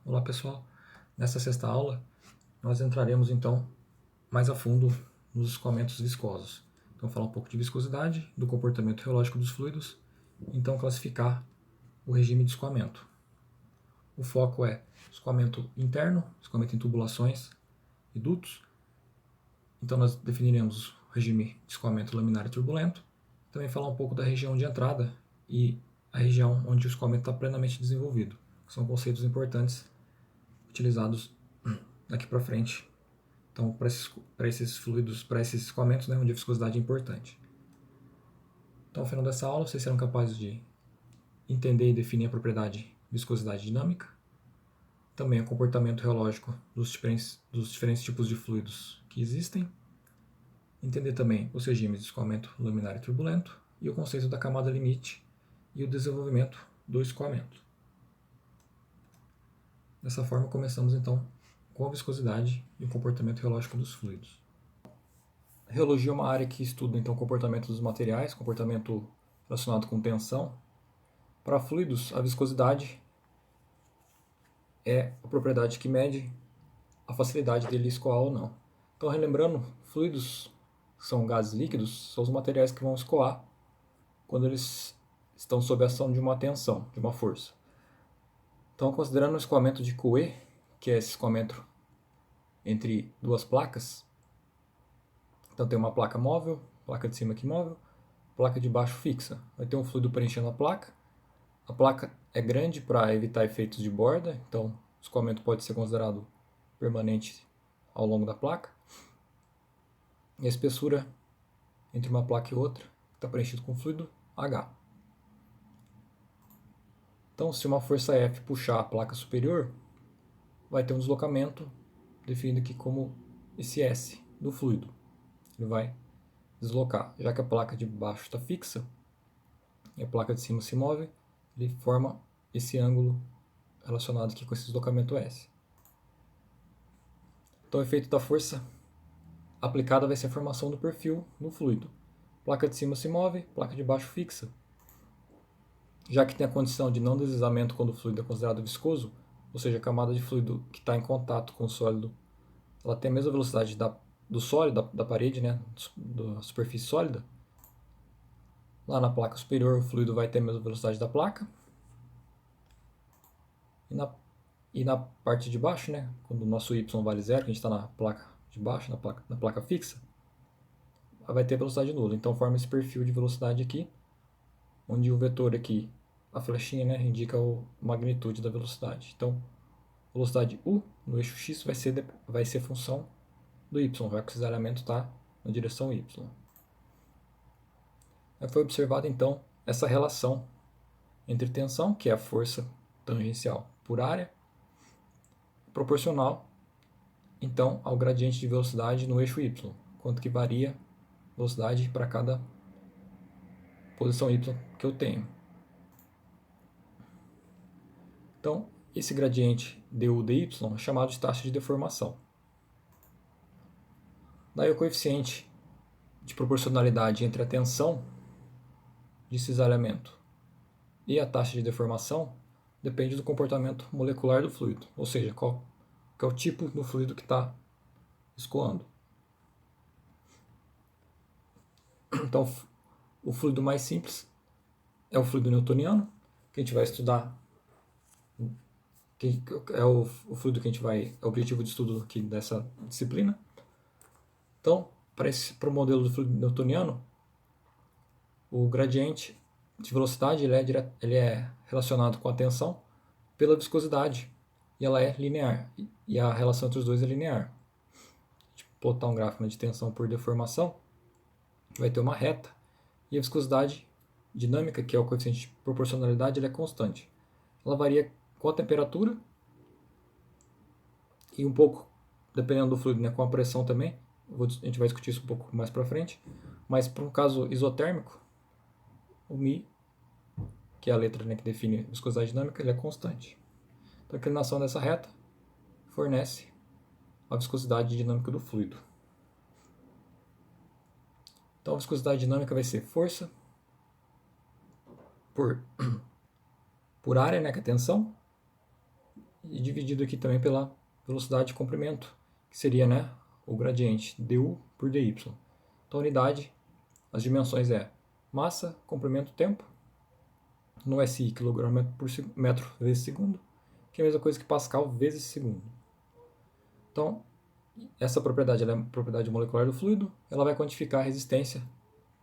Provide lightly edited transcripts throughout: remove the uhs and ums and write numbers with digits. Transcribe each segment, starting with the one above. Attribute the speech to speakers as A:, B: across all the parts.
A: Olá pessoal, nessa sexta aula nós entraremos então mais a fundo nos escoamentos viscosos. Então falar um pouco de viscosidade, do comportamento reológico dos fluidos, então classificar o regime de escoamento. O foco é escoamento interno, escoamento em tubulações e dutos. Então nós definiremos o regime de escoamento laminar e turbulento. Também falar um pouco da região de entrada e a região onde o escoamento está plenamente desenvolvido, que são conceitos importantes utilizados daqui para frente. Então, para esses fluidos, para esses escoamentos, onde a viscosidade é importante. Então, ao final dessa aula, vocês serão capazes de entender e definir a propriedade viscosidade dinâmica, também o comportamento reológico dos diferentes tipos de fluidos que existem, entender também os regimes de escoamento laminar e turbulento e o conceito da camada limite e o desenvolvimento do escoamento. Dessa forma, começamos então com a viscosidade e o comportamento reológico dos fluidos. A reologia é uma área que estuda então o comportamento dos materiais, comportamento relacionado com tensão. Para fluidos, a viscosidade é a propriedade que mede a facilidade dele escoar ou não. Então, relembrando, fluidos que são gases líquidos são os materiais que vão escoar quando eles estão sob a ação de uma tensão, de uma força. Então, considerando o escoamento de Coué, que é esse escoamento entre duas placas, então tem uma placa móvel, placa de cima aqui móvel, placa de baixo fixa. Vai ter um fluido preenchendo a placa. A placa é grande para evitar efeitos de borda, então o escoamento pode ser considerado permanente ao longo da placa. E a espessura entre uma placa e outra está preenchido com fluido H. Então, se uma força F puxar a placa superior, vai ter um deslocamento definido aqui como esse S do fluido. Ele vai deslocar, já que a placa de baixo está fixa e a placa de cima se move, ele forma esse ângulo relacionado aqui com esse deslocamento S. Então, o efeito da força aplicada vai ser a formação do perfil no fluido. Placa de cima se move, placa de baixo fixa. Já que tem a condição de não deslizamento quando o fluido é considerado viscoso, ou seja, a camada de fluido que está em contato com o sólido, ela tem a mesma velocidade do sólido, da parede, né, da superfície sólida. Lá na placa superior, o fluido vai ter a mesma velocidade da placa. E na parte de baixo, né, quando o nosso y vale zero, que a gente está na placa de baixo, na placa fixa, vai ter velocidade nula. Então forma esse perfil de velocidade aqui, onde o vetor aqui, a flechinha, né, indica a magnitude da velocidade. Então, velocidade u no eixo x vai ser função do y, já que o cisalhamento está na direção y. Aí foi observada então essa relação entre tensão, que é a força tangencial por área, proporcional então ao gradiente de velocidade no eixo y, quanto que varia a velocidade para cada posição y que eu tenho. Então, esse gradiente du dy é chamado de taxa de deformação. Daí o coeficiente de proporcionalidade entre a tensão de cisalhamento e a taxa de deformação depende do comportamento molecular do fluido, ou seja, qual é o tipo do fluido que está escoando. Então, o fluido mais simples é o fluido newtoniano, que a gente vai estudar, que é o fluido que a gente vai, é o objetivo de estudo aqui dessa disciplina. Então, para o modelo do fluido newtoniano, o gradiente de velocidade ele é relacionado com a tensão pela viscosidade, e ela é linear, e a relação entre os dois é linear. Se plotar um gráfico de tensão por deformação, vai ter uma reta, e a viscosidade dinâmica, que é o coeficiente de proporcionalidade, ele é constante. Ela varia com a temperatura e um pouco, dependendo do fluido, né, com a pressão também. A gente vai discutir isso um pouco mais para frente. Mas para um caso isotérmico, o μ, que é a letra, né, que define a viscosidade dinâmica, ele é constante. Então a inclinação dessa reta fornece a viscosidade dinâmica do fluido. Então a viscosidade dinâmica vai ser força por área, né, que é a tensão, e dividido aqui também pela velocidade de comprimento, que seria, né, o gradiente du por dy. Então a unidade, as dimensões é massa, comprimento, tempo, no SI, kg por metro vezes segundo, que é a mesma coisa que Pascal vezes segundo. Então, essa propriedade ela é a propriedade molecular do fluido, ela vai quantificar a resistência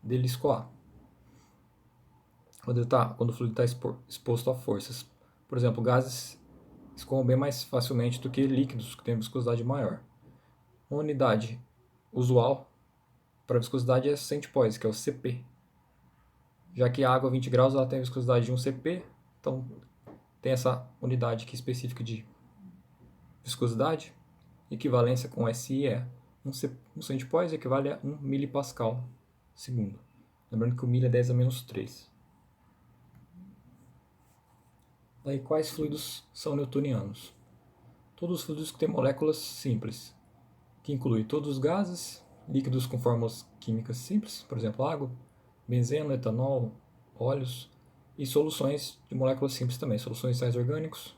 A: dele escoar. Quando o fluido está exposto a forças. Por exemplo, gases escoam bem mais facilmente do que líquidos, que têm viscosidade maior. Uma unidade usual para viscosidade é centipoise, que é o CP. Já que a água a 20 graus ela tem a viscosidade de 1 CP, então tem essa unidade aqui específica de viscosidade. Equivalência com SI é 1 centipoise equivale a 1 milipascal segundo. Lembrando que o milho é 10 a menos 3. Daí, quais fluidos são newtonianos? Todos os fluidos que têm moléculas simples, que inclui todos os gases, líquidos com fórmulas químicas simples, por exemplo, água, benzeno, etanol, óleos, e soluções de moléculas simples também, soluções de sais orgânicos.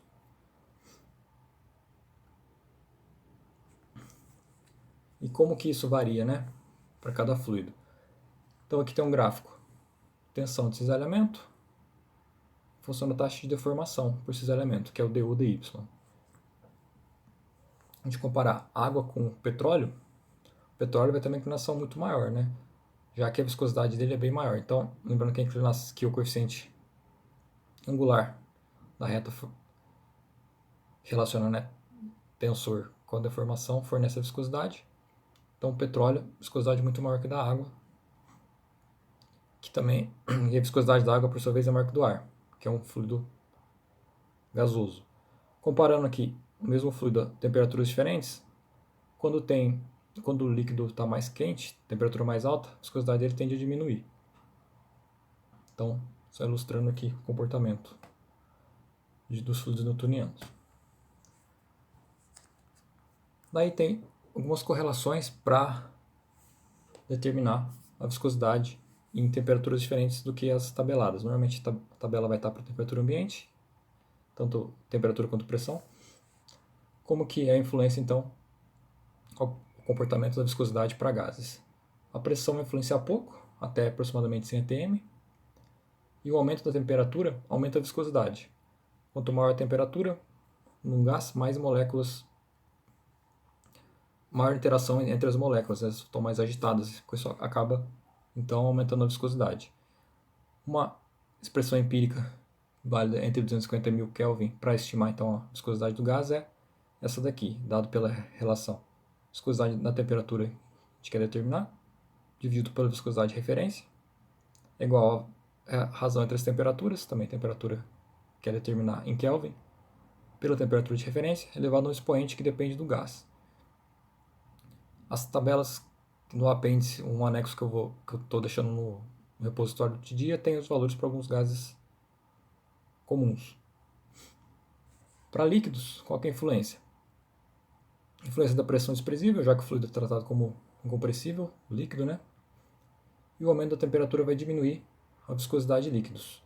A: E como que isso varia, né, para cada fluido? Então aqui tem um gráfico. Tensão de cisalhamento, funciona a taxa de deformação por cisalhamento, que é o du dy. A gente comparar água com petróleo, o petróleo vai ter uma inclinação muito maior, né? Já que a viscosidade dele é bem maior. Então, lembrando que a inclinação, que o coeficiente angular da reta relaciona, né, tensor com a deformação, fornece a viscosidade. Então, o petróleo, viscosidade muito maior que da água, que também, e a viscosidade da água, por sua vez, é maior que do ar, que é um fluido gasoso. Comparando aqui o mesmo fluido a temperaturas diferentes, quando o líquido está mais quente, temperatura mais alta, a viscosidade dele tende a diminuir. Então, só ilustrando aqui o comportamento dos fluidos newtonianos. Daí tem algumas correlações para determinar a viscosidade em temperaturas diferentes do que as tabeladas. Normalmente a tabela vai estar para a temperatura ambiente, tanto temperatura quanto pressão. Como que é a influência, então, ao comportamento da viscosidade para gases? A pressão vai influenciar pouco, até aproximadamente 100 atm, e o aumento da temperatura aumenta a viscosidade. Quanto maior a temperatura num gás, mais moléculas, maior interação entre as moléculas, elas estão mais agitadas, isso acaba então aumentando a viscosidade. Uma expressão empírica válida entre 250 mil Kelvin para estimar então a viscosidade do gás é essa daqui, dado pela relação viscosidade na temperatura que a gente quer determinar, dividido pela viscosidade de referência, é igual a razão entre as temperaturas, também temperatura que quer determinar em Kelvin, pela temperatura de referência, elevado a um expoente que depende do gás. As tabelas no apêndice, um anexo que eu estou deixando no repositório de dia, tem os valores para alguns gases comuns. Para líquidos, qual é a influência? A influência da pressão desprezível, já que o fluido é tratado como incompressível, líquido, né? E o aumento da temperatura vai diminuir a viscosidade de líquidos.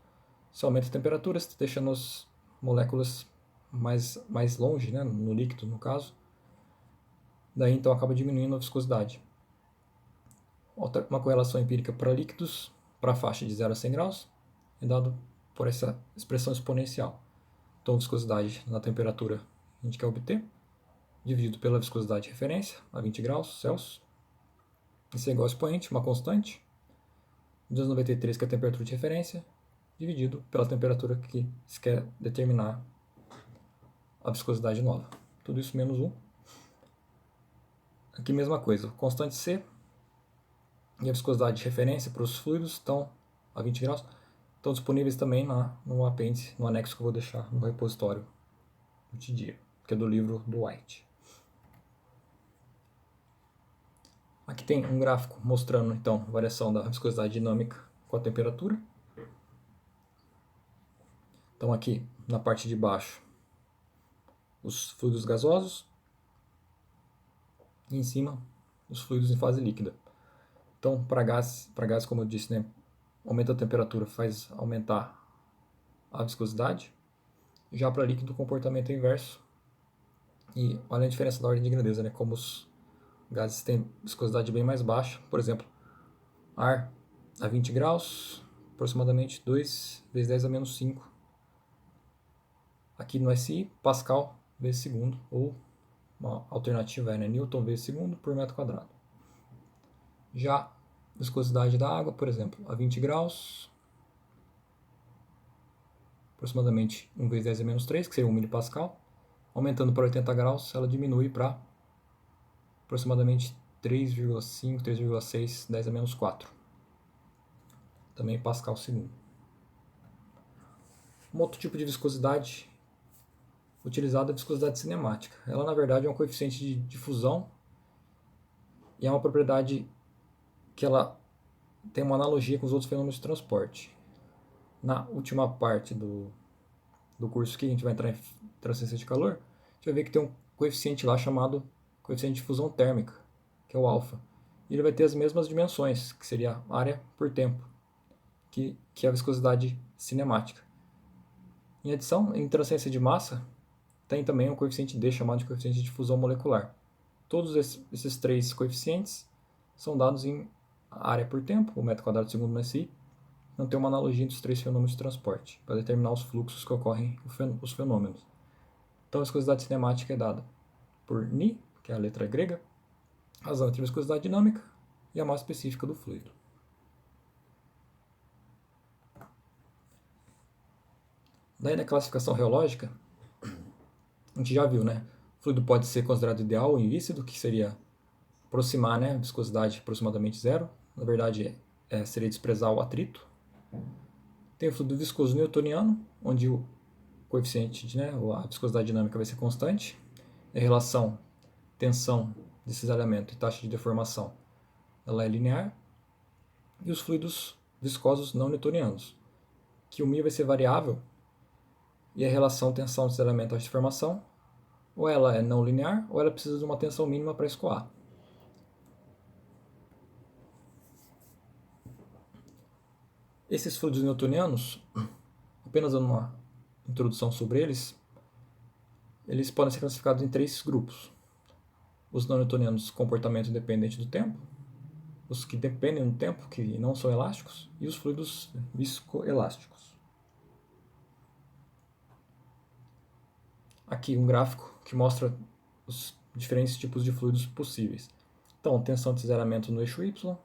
A: Se aumenta a temperatura, você está deixando as moléculas mais longe, né, no líquido, no caso. Daí, então, acaba diminuindo a viscosidade. Uma correlação empírica para líquidos, para a faixa de 0 a 100 graus, é dado por essa expressão exponencial. Então, viscosidade na temperatura que a gente quer obter, dividido pela viscosidade de referência, a 20 graus Celsius. Isso é igual ao expoente, uma constante, 293, que é a temperatura de referência, dividido pela temperatura que se quer determinar a viscosidade nova. Tudo isso menos 1. Aqui mesma coisa, constante C e a viscosidade de referência para os fluidos estão a 20 graus, estão disponíveis também no apêndice, no anexo que eu vou deixar no repositório de dia, que é do livro do White. Aqui tem um gráfico mostrando então a variação da viscosidade dinâmica com a temperatura. Então aqui na parte de baixo os fluidos gasosos e em cima os fluidos em fase líquida. Então para gás, como eu disse, né, aumenta a temperatura faz aumentar a viscosidade. Já para líquido o comportamento é inverso, E olha a diferença da ordem de grandeza, né? Como os gases têm viscosidade bem mais baixa. Por exemplo, ar a 20 graus, aproximadamente 2 vezes 10 a menos 5. Aqui no SI, Pascal vezes segundo, ou uma alternativa é, né, Newton vezes segundo por metro quadrado. Já a viscosidade da água, por exemplo, a 20 graus, aproximadamente 1 vezes 10 a menos 3, que seria 1 milipascal. Aumentando para 80 graus, ela diminui para aproximadamente 3,5, 3,6, 10 a menos 4. Também pascal segundo. Um outro tipo de viscosidade utilizada é a viscosidade cinemática. Ela, na verdade, é um coeficiente de difusão e é uma propriedade que ela tem uma analogia com os outros fenômenos de transporte. Na última parte do curso que a gente vai entrar em transferência de calor, a gente vai ver que tem um coeficiente lá chamado coeficiente de difusão térmica, que é o alfa. E ele vai ter as mesmas dimensões, que seria área por tempo, que é a viscosidade cinemática. Em adição, em transferência de massa, tem também um coeficiente D chamado de coeficiente de difusão molecular. Todos esses três coeficientes são dados em área por tempo, o metro quadrado segundo no SI. Não tem uma analogia entre os três fenômenos de transporte, para determinar os fluxos que ocorrem os fenômenos. Então a viscosidade cinemática é dada por Ni, que é a letra grega, razão entre a viscosidade dinâmica e a massa específica do fluido. Daí na classificação reológica, a gente já viu, né? O fluido pode ser considerado ideal ou invícido, que seria aproximar, né, viscosidade aproximadamente zero. Na verdade, seria desprezar o atrito. Tem o fluido viscoso newtoniano, onde o coeficiente, né, a viscosidade dinâmica vai ser constante. A relação tensão de cisalhamento e taxa de deformação ela é linear. E os fluidos viscosos não newtonianos, que o μ vai ser variável e a relação tensão de cisalhamento e taxa de deformação ou ela é não linear ou ela precisa de uma tensão mínima para escoar. Esses fluidos newtonianos, apenas dando uma introdução sobre eles podem ser classificados em três grupos. Os não newtonianos, comportamento independente do tempo, os que dependem do tempo, que não são elásticos, e os fluidos viscoelásticos. Aqui um gráfico que mostra os diferentes tipos de fluidos possíveis. Então, tensão de cisalhamento no eixo Y,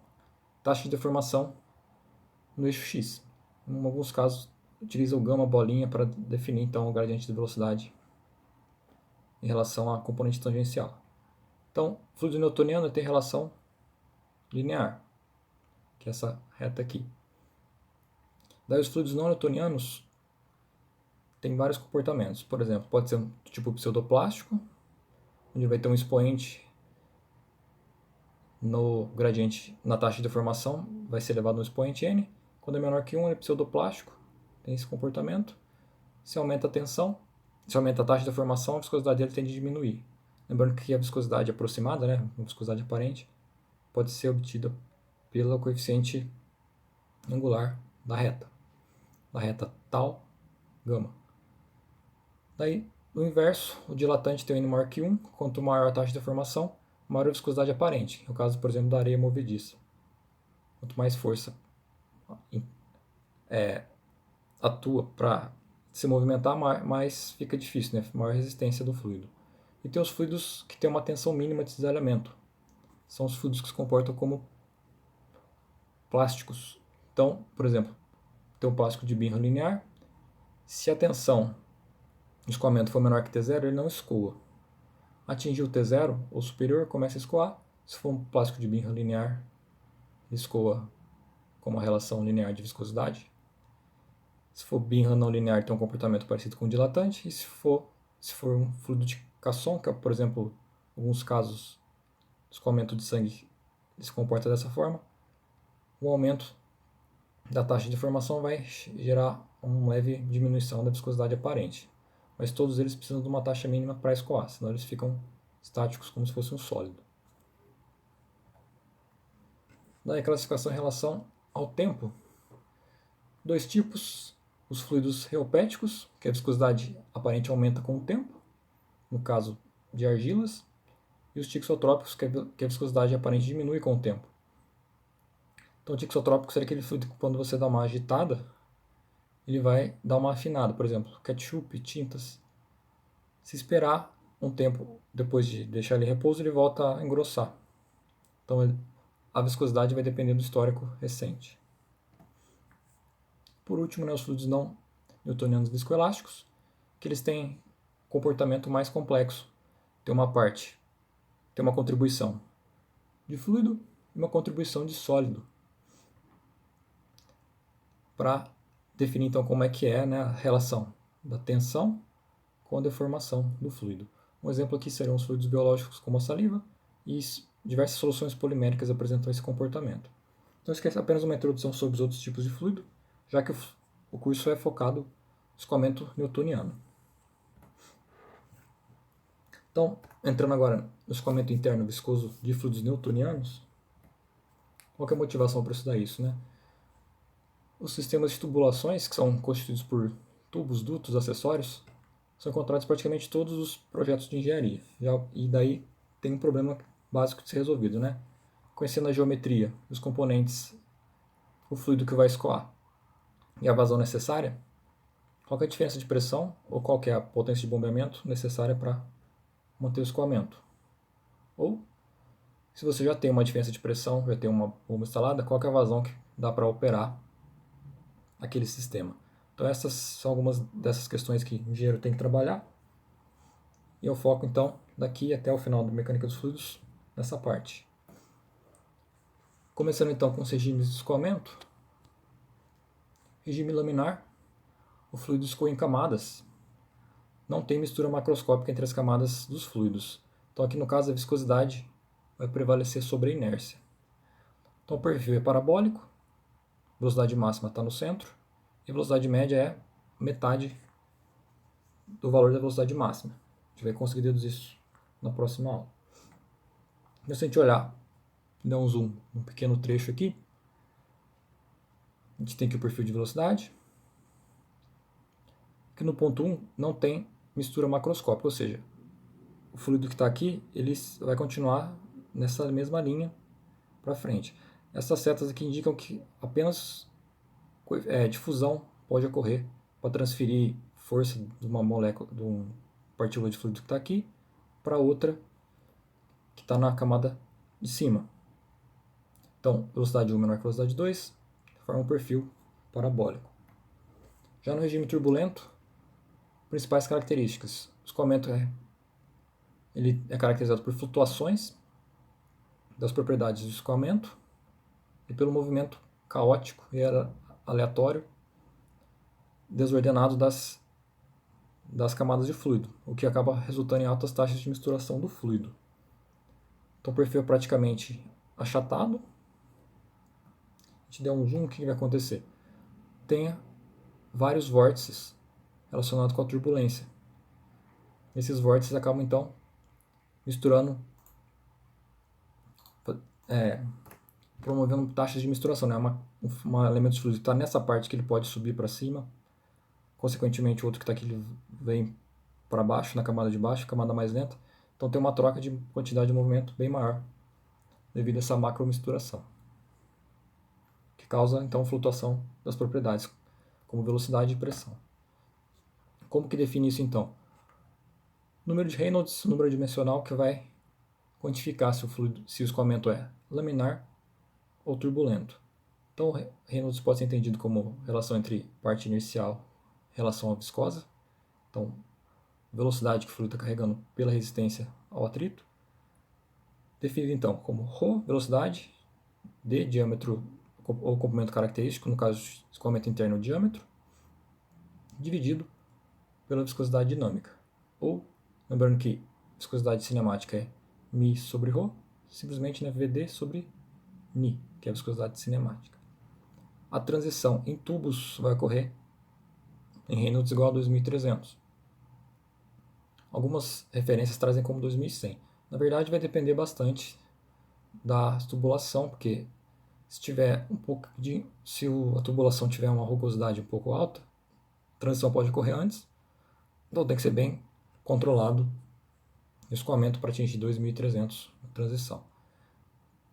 A: taxa de deformação no eixo X. Em alguns casos, utiliza o gama bolinha para definir então o gradiente de velocidade em relação à componente tangencial. Então, o fluido newtoniano tem relação linear, que é essa reta aqui. Daí os fluidos não newtonianos têm vários comportamentos. Por exemplo, pode ser um tipo pseudoplástico, onde vai ter um expoente no gradiente, na taxa de deformação, vai ser elevado no expoente n. Quando é menor que 1, ele é pseudoplástico, tem esse comportamento. Se aumenta a tensão, se aumenta a taxa de deformação, a viscosidade dele tende a diminuir. Lembrando que a viscosidade aproximada, né, a viscosidade aparente, pode ser obtida pelo coeficiente angular da reta tau gama. Daí, no inverso, o dilatante tem o n maior que 1, quanto maior a taxa de deformação, maior a viscosidade aparente, no caso, por exemplo, da areia movediça. Quanto mais força atua para se movimentar, mais fica difícil, né? Maior resistência do fluido. E tem os fluidos que têm uma tensão mínima de cisalhamento. São os fluidos que se comportam como plásticos. Então, por exemplo, tem um plástico de Bingham linear. Se a tensão de escoamento for menor que T0, ele não escoa. Atingiu T0 ou superior, começa a escoar. Se for um plástico de Bingham linear, ele escoa com uma relação linear de viscosidade. Se for Bingham não linear, tem um comportamento parecido com o dilatante. E se for um fluido de Casson, que é, por exemplo, em alguns casos, o escoamento de sangue se comporta dessa forma, o aumento da taxa de formação vai gerar uma leve diminuição da viscosidade aparente. Mas todos eles precisam de uma taxa mínima para escoar, senão eles ficam estáticos como se fosse um sólido. Daí a classificação em relação ao tempo. Dois tipos, os fluidos reopéticos, que a viscosidade aparente aumenta com o tempo. No caso, de argilas, e os tixotrópicos, que a viscosidade aparente diminui com o tempo. Então, o tixotrópico seria aquele fluido que, quando você dá uma agitada, ele vai dar uma afinada. Por exemplo, ketchup, tintas. Se esperar um tempo depois de deixar ele em repouso, ele volta a engrossar. Então, a viscosidade vai depender do histórico recente. Por último, os fluidos não newtonianos viscoelásticos, que eles têm comportamento mais complexo. Tem uma contribuição de fluido e uma contribuição de sólido. Para definir então como é que é, né, a relação da tensão com a deformação do fluido. Um exemplo aqui serão os fluidos biológicos como a saliva, e diversas soluções poliméricas apresentam esse comportamento. Então isso aqui é apenas uma introdução sobre os outros tipos de fluido, já que o curso é focado no escoamento newtoniano. Então, entrando agora no escoamento interno viscoso de fluidos newtonianos, qual que é a motivação para estudar isso, né? Os sistemas de tubulações, que são constituídos por tubos, dutos, acessórios, são encontrados em praticamente todos os projetos de engenharia. E daí tem um problema básico de ser resolvido, né? Conhecendo a geometria, os componentes, o fluido que vai escoar e a vazão necessária, qual que é a diferença de pressão ou qual que é a potência de bombeamento necessária para manter o escoamento? Ou, se você já tem uma diferença de pressão, já tem uma bomba instalada, qual que é a vazão que dá para operar aquele sistema? Então essas são algumas dessas questões que o engenheiro tem que trabalhar. E eu foco então daqui até o final da mecânica dos fluidos nessa parte. Começando então com os regimes de escoamento. Regime laminar, o fluido escoa em camadas. Não tem mistura macroscópica entre as camadas dos fluidos. Então aqui no caso a viscosidade vai prevalecer sobre a inércia. Então o perfil é parabólico, velocidade máxima está no centro, e a velocidade média é metade do valor da velocidade máxima. A gente vai conseguir deduzir isso na próxima aula. Então, se a gente olhar, dar um zoom num pequeno trecho aqui, a gente tem aqui o perfil de velocidade. Aqui no ponto 1 não tem mistura macroscópica, ou seja, o fluido que está aqui ele vai continuar nessa mesma linha para frente. Essas setas aqui indicam que apenas difusão pode ocorrer para transferir força de uma molécula, de uma partícula de fluido que está aqui para outra que está na camada de cima. Então, velocidade 1 menor que velocidade 2 forma um perfil parabólico. Já no regime turbulento, principais características. O escoamento ele é caracterizado por flutuações das propriedades do escoamento e pelo movimento caótico e aleatório desordenado das camadas de fluido, o que acaba resultando em altas taxas de misturação do fluido. Então o perfil é praticamente achatado. A gente der um zoom, o que vai acontecer? Tem vários vórtices relacionados com a turbulência. Esses vórtices acabam então misturando, promovendo taxas de misturação, né? Um elemento de fluido que está nessa parte que ele pode subir para cima, consequentemente o outro que está aqui ele vem para baixo, na camada de baixo, camada mais lenta. Então tem uma troca de quantidade de movimento bem maior devido a essa macromisturação, que causa então flutuação das propriedades, como velocidade e pressão. Como que define isso então? Número de Reynolds, número dimensional que vai quantificar se o escoamento é laminar ou turbulento. Então Reynolds pode ser entendido como relação entre parte inercial em relação à viscosa. Então, velocidade que o fluido está carregando pela resistência ao atrito. Definido então como ρ, velocidade, d, diâmetro ou comprimento característico, no caso de escoamento interno, o diâmetro, dividido pela viscosidade dinâmica. Ou, lembrando que viscosidade cinemática é μ sobre ρ, simplesmente VD sobre Ni, que é a viscosidade cinemática. A transição em tubos vai ocorrer em Reynolds igual a 2300. Algumas referências trazem como 2100. Na verdade, vai depender bastante da tubulação, porque se a tubulação tiver uma rugosidade um pouco alta, a transição pode ocorrer antes, então tem que ser bem controlado escoamento para atingir 2.300 na transição.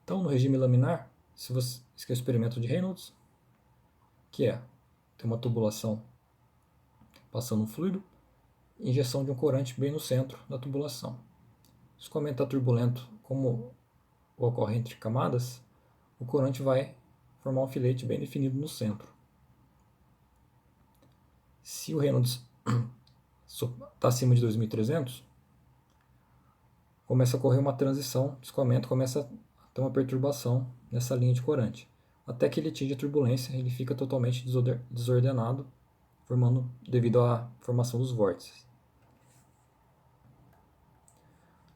A: Então, no regime laminar, esse é o experimento de Reynolds, que tem uma tubulação passando um fluido, injeção de um corante bem no centro da tubulação. Se o escoamento está turbulento, como ocorre entre camadas, o corante vai formar um filete bem definido no centro. Se o Reynolds está acima de 2.300, começa a ocorrer uma transição de escoamento, começa a ter uma perturbação nessa linha de corante. Até que ele atinge a turbulência, ele fica totalmente desordenado, devido à formação dos vórtices.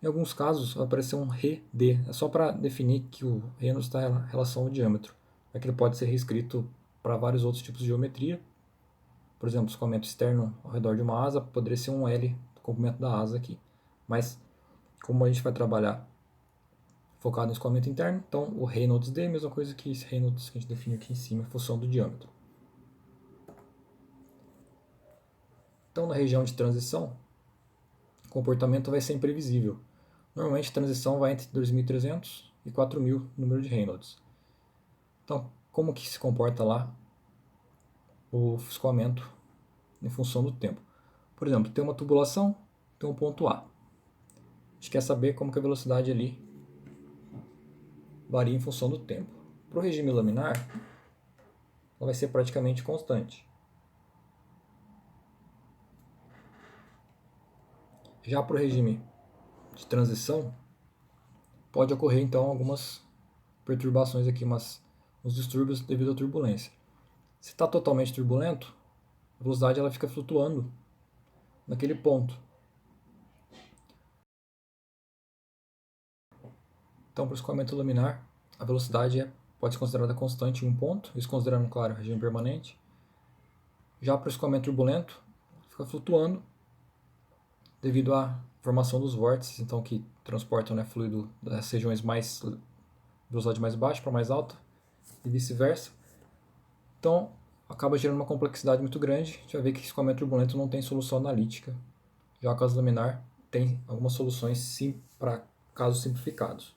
A: Em alguns casos vai aparecer um RD, é só para definir que o Reynolds está em relação ao diâmetro, é que ele pode ser reescrito para vários outros tipos de geometria. Por exemplo, escoamento externo ao redor de uma asa poderia ser um L do comprimento da asa aqui, mas como a gente vai trabalhar focado no escoamento interno, então o Reynolds D é a mesma coisa que esse Reynolds que a gente definiu aqui em cima, em função do diâmetro. Então, na região de transição, o comportamento vai ser imprevisível. Normalmente a transição vai entre 2.300 e 4.000 número de Reynolds. Então, como que se comporta lá o escoamento em função do tempo? Por exemplo, tem uma tubulação, tem um ponto A. A gente quer saber como que a velocidade ali varia em função do tempo. Para o regime laminar, ela vai ser praticamente constante. Já para o regime de transição, pode ocorrer então algumas perturbações aqui, uns distúrbios devido à turbulência. Se está totalmente turbulento, a velocidade ela fica flutuando naquele ponto. Então, para o escoamento laminar, a velocidade pode ser considerada constante em um ponto, isso considerando, claro, o regime permanente. Já para o escoamento turbulento, fica flutuando devido à formação dos vórtices, então que transportam fluido das regiões mais velocidade mais baixa para mais alta e vice-versa. Então, acaba gerando uma complexidade muito grande. A gente vai ver que escoamento turbulento não tem solução analítica. Já o caso laminar tem algumas soluções sim para casos simplificados.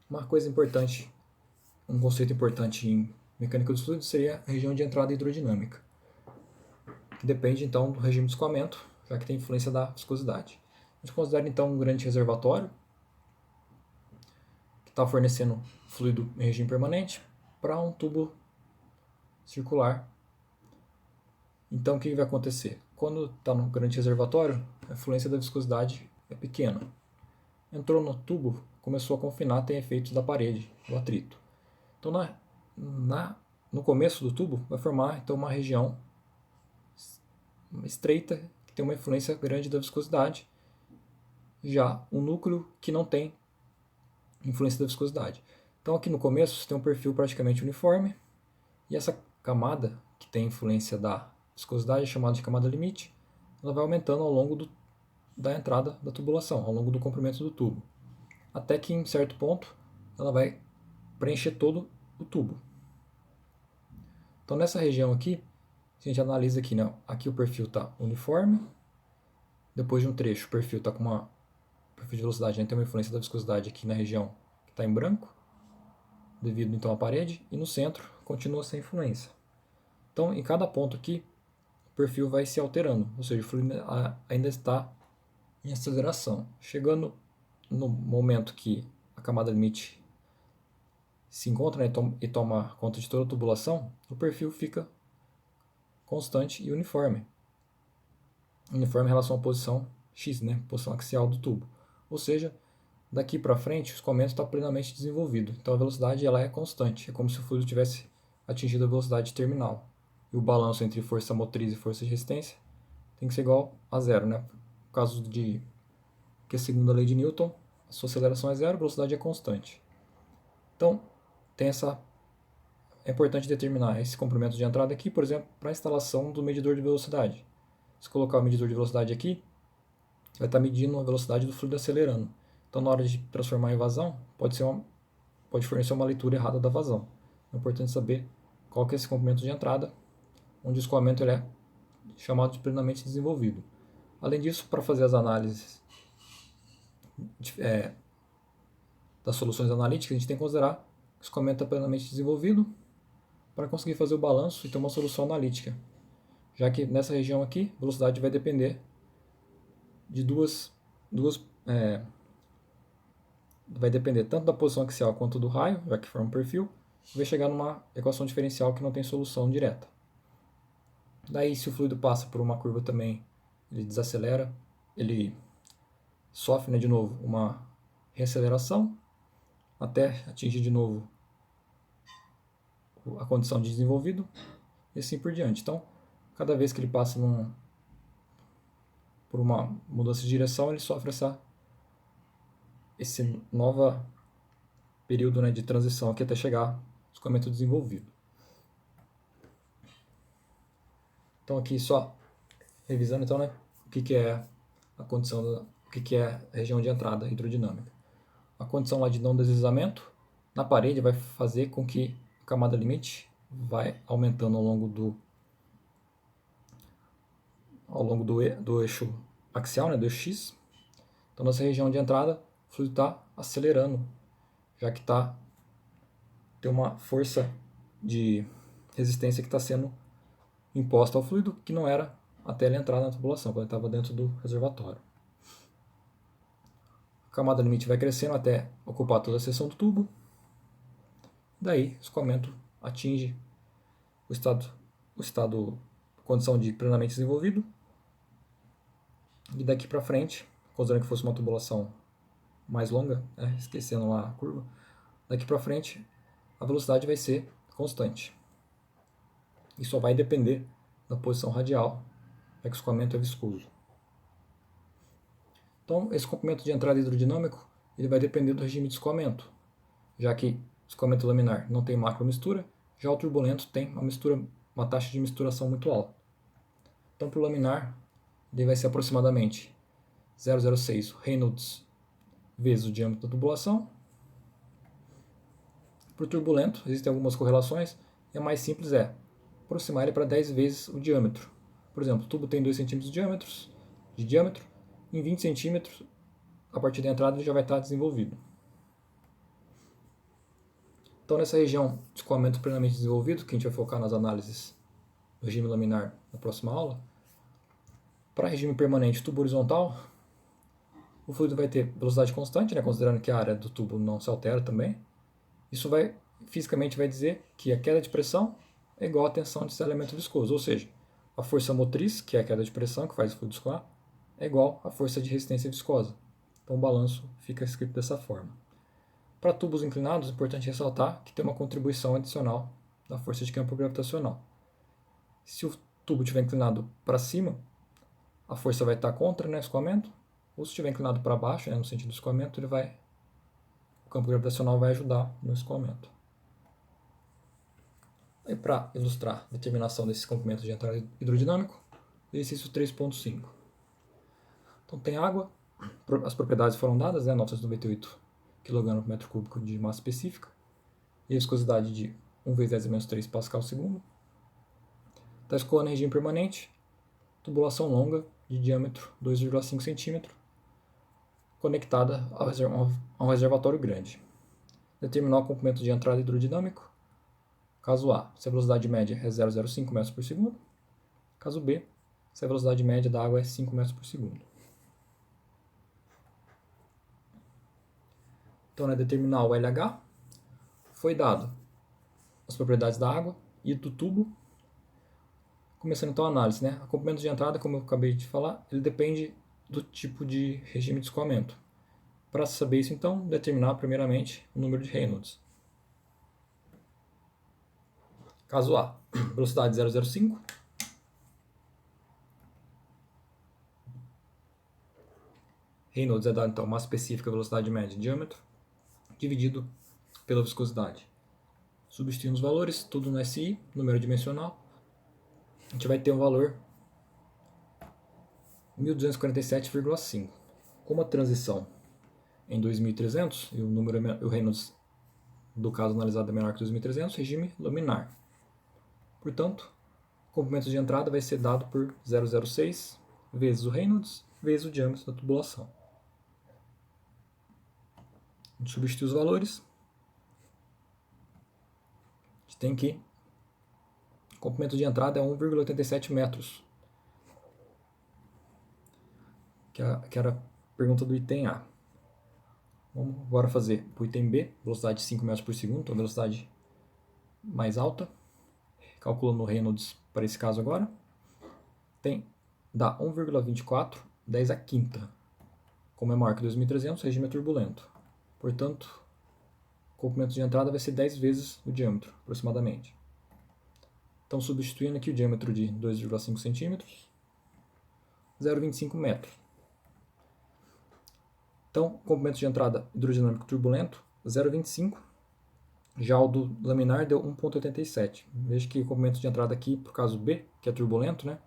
A: Uma coisa importante, um conceito importante em mecânica dos fluidos seria a região de entrada hidrodinâmica, que depende então do regime de escoamento, já que tem influência da viscosidade. A gente considera então um grande reservatório que está fornecendo fluido em regime permanente para um tubo circular. Então o que vai acontecer? Quando está no grande reservatório, a influência da viscosidade é pequena. Entrou no tubo, começou a confinar, tem efeitos da parede, do atrito. Então no começo do tubo vai formar então uma região estreita que tem uma influência grande da viscosidade. Já o núcleo que não tem influência da viscosidade. Então aqui no começo você tem um perfil praticamente uniforme e essa camada que tem influência da viscosidade é chamada de camada limite. Ela vai aumentando ao longo da entrada da tubulação, ao longo do comprimento do tubo, até que em certo ponto ela vai preencher todo o tubo. Então nessa região aqui, se a gente analisa aqui, aqui o perfil está uniforme, depois de um trecho o perfil está com uma perfil de velocidade, tem uma influência da viscosidade aqui na região que está em branco, devido então à parede, e no centro continua sem influência. Então em cada ponto aqui o perfil vai se alterando, ou seja, o fluido ainda está em aceleração. Chegando no momento que a camada limite se encontra e toma conta de toda a tubulação, o perfil fica constante e uniforme. Uniforme em relação à posição X, posição axial do tubo. Ou seja, daqui para frente o escoamento está plenamente desenvolvido. Então a velocidade ela é constante, é como se o fluido tivesse atingido a velocidade terminal. E o balanço entre força motriz e força de resistência tem que ser igual a zero. No caso de que segundo a lei de Newton, a sua aceleração é zero, a velocidade é constante. Então, é importante determinar esse comprimento de entrada aqui, por exemplo, para a instalação do medidor de velocidade. Se colocar o medidor de velocidade aqui, vai estar medindo a velocidade do fluido acelerando. Então, na hora de transformar em vazão, pode fornecer uma leitura errada da vazão. É importante saber qual que é esse comprimento de entrada, onde o escoamento ele é chamado de plenamente desenvolvido. Além disso, para fazer as análises das soluções analíticas, a gente tem que considerar que o escoamento está plenamente desenvolvido para conseguir fazer o balanço e ter uma solução analítica, já que nessa região aqui, a velocidade vai depender de vai depender tanto da posição axial quanto do raio, já que forma um perfil, e vai chegar numa equação diferencial que não tem solução direta. Daí, se o fluido passa por uma curva também, ele desacelera, ele sofre, né, de novo uma reaceleração até atingir de novo a condição de desenvolvido e assim por diante. Então, cada vez que ele passa por uma mudança de direção, ele sofre esse novo período, né, de transição aqui até chegar ao escoamento desenvolvido. Então aqui só revisando então, né, o que é a condição, o que é a região de entrada hidrodinâmica. A condição lá de não deslizamento na parede vai fazer com que a camada limite vai aumentando ao longo do eixo axial, né, do eixo X. Então nessa região de entrada o fluido está acelerando, já que tem uma força de resistência que está sendo imposta ao fluido que não era até ele entrar na tubulação, quando ele estava dentro do reservatório. A camada limite vai crescendo até ocupar toda a seção do tubo. Daí o escoamento atinge condição de plenamente desenvolvido. E daqui para frente, considerando que fosse uma tubulação mais longa, né, esquecendo lá a curva, daqui para frente a velocidade vai ser constante. E só vai depender da posição radial, já que o escoamento é viscoso. Então, esse comprimento de entrada hidrodinâmico ele vai depender do regime de escoamento, já que o escoamento laminar não tem macromistura, já o turbulento tem uma taxa de misturação muito alta. Então, para o laminar, ele vai ser aproximadamente 0,06 Reynolds vezes o diâmetro da tubulação. Para o turbulento, existem algumas correlações, e a mais simples é aproximar ele para 10 vezes o diâmetro. Por exemplo, o tubo tem 2 cm de diâmetro, em 20 cm, a partir da entrada ele já vai estar desenvolvido. Então, nessa região de escoamento plenamente desenvolvido, que a gente vai focar nas análises do regime laminar na próxima aula, para regime permanente tubo horizontal, o fluido vai ter velocidade constante, né, considerando que a área do tubo não se altera também. Isso fisicamente vai dizer que a queda de pressão é igual à tensão desse elemento viscoso, ou seja, a força motriz, que é a queda de pressão que faz o fluido escoar, é igual à força de resistência viscosa. Então o balanço fica escrito dessa forma. Para tubos inclinados, é importante ressaltar que tem uma contribuição adicional da força de campo gravitacional. Se o tubo estiver inclinado para cima, a força vai estar contra, né, o escoamento, ou se estiver inclinado para baixo, né, no sentido do escoamento, o campo gravitacional vai ajudar no escoamento. E para ilustrar a determinação desse comprimento de entrada hidrodinâmico, exercício 3.5. Então tem água, as propriedades foram dadas, né, 998 kg por metro cúbico de massa específica, e a viscosidade de 1 vezes 10⁻³ pascal segundo. Está escoando em regime permanente, tubulação longa de diâmetro 2,5 cm, conectada a um reservatório grande. Determinar o comprimento de entrada hidrodinâmico. Caso A, se a velocidade média é 0,05 m/s. Caso B, se a velocidade média da água é 5 m/s. Então, determinar o LH, foi dado as propriedades da água e do tubo. Começando então a análise, né? O comprimento de entrada, como eu acabei de falar, ele depende do tipo de regime de escoamento. Para saber isso, então, determinar primeiramente o número de Reynolds. Caso A, velocidade 0,05. Reynolds é dado, então, massa específica, velocidade média, diâmetro, dividido pela viscosidade. Substituindo os valores, tudo no SI, número dimensional, a gente vai ter um valor 1247,5. Como a transição em 2300 e o Reynolds do caso analisado é menor que 2300, regime laminar. Portanto, o comprimento de entrada vai ser dado por 0,06 vezes o Reynolds, vezes o diâmetro da tubulação. A gente substitui os valores. A gente tem que o comprimento de entrada é 1,87 metros, que era a pergunta do item A. Vamos agora fazer o item B, velocidade de 5 metros por segundo, a velocidade mais alta. Calculando o Reynolds para esse caso agora. Dá 1,24, 10 a quinta. Como é maior que 2.300, o regime é turbulento. Portanto, o comprimento de entrada vai ser 10 vezes o diâmetro, aproximadamente. Então, substituindo aqui o diâmetro de 2,5 centímetros, 0,25 metros. Então, comprimento de entrada hidrodinâmico turbulento, 0,25. Já o do laminar deu 1,87. Veja que o comprimento de entrada aqui, por caso B, que é turbulento, né,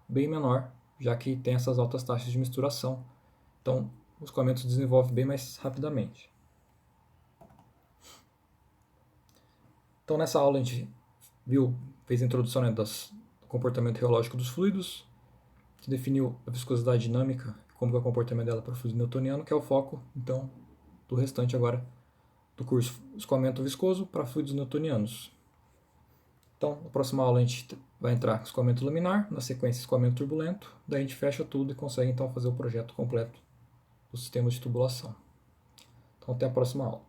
A: bem menor, já que tem essas altas taxas de misturação. Então, o escoamento se desenvolve bem mais rapidamente. Então, nessa aula a gente fez a introdução, né, do comportamento reológico dos fluidos, que definiu a viscosidade dinâmica, como é o comportamento dela para o fluido newtoniano, que é o foco, então, do restante agora do curso, escoamento viscoso para fluidos newtonianos. Então, na próxima aula a gente vai entrar com escoamento laminar, na sequência escoamento turbulento, daí a gente fecha tudo e consegue então fazer o projeto completo do sistema de tubulação. Então, até a próxima aula.